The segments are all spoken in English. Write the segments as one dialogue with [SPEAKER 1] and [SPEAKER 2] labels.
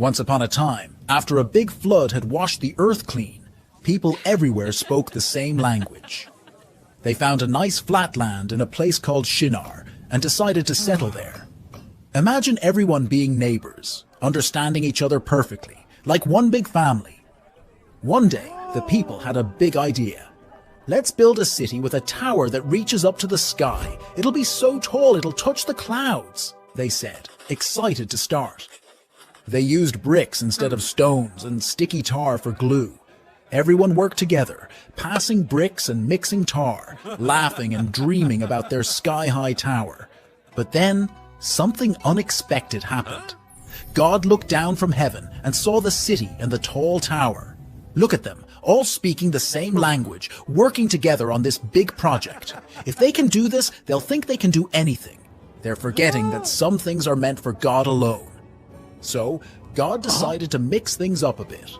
[SPEAKER 1] Once upon a time, after a big flood had washed the earth clean, people everywhere spoke the same language. They found a nice flat land in a place called Shinar and decided to settle there. Imagine everyone being neighbors, understanding each other perfectly, like one big family. One day, the people had a big idea. Let's build a city with a tower that reaches up to the sky. It'll be so tall it'll touch the clouds, they said, excited to start. They used bricks instead of stones and sticky tar for glue. Everyone worked together, passing bricks and mixing tar, laughing and dreaming about their sky-high tower. But then, something unexpected happened. God looked down from heaven and saw the city and the tall tower. Look at them, all speaking the same language, working together on this big project. If they can do this, they'll think they can do anything. They're forgetting that some things are meant for God alone. So, God decided to mix things up a bit.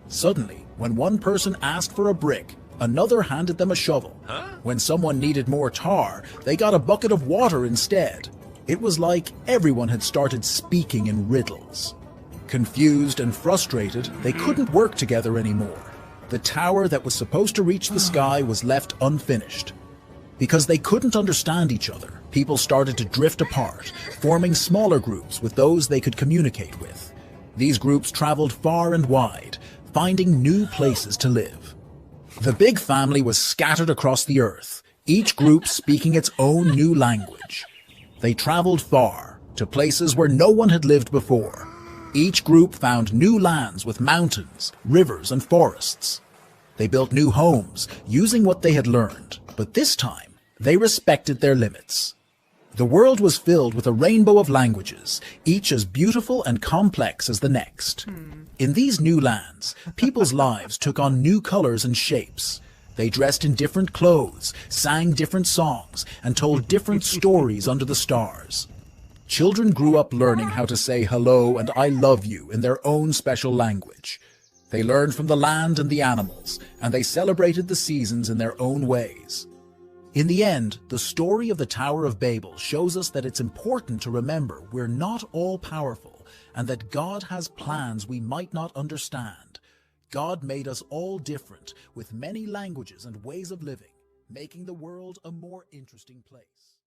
[SPEAKER 1] Suddenly, when one person asked for a brick, another handed them a shovel. When someone needed more tar, they got a bucket of water instead. It was like everyone had started speaking in riddles. Confused and frustrated, they couldn't work together anymore. The tower that was supposed to reach the sky was left unfinished. Because they couldn't understand each other, people started to drift apart, forming smaller groups with those they could communicate with. These groups traveled far and wide, finding new places to live. The big family was scattered across the earth, each group speaking its own new language. They traveled far, to places where no one had lived before. Each group found new lands with mountains, rivers, and forests. They built new homes, using what they had learned, but this time, they respected their limits. The world was filled with a rainbow of languages, each as beautiful and complex as the next. In these new lands, people's lives took on new colors and shapes. They dressed in different clothes, sang different songs, and told different stories under the stars. Children grew up learning how to say hello and I love you in their own special language. They learned from the land and the animals, and they celebrated the seasons in their own ways. In the end, the story of the Tower of Babel shows us that it's important to remember we're not all powerful and that God has plans we might not understand. God made us all different, with many languages and ways of living, making the world a more interesting place.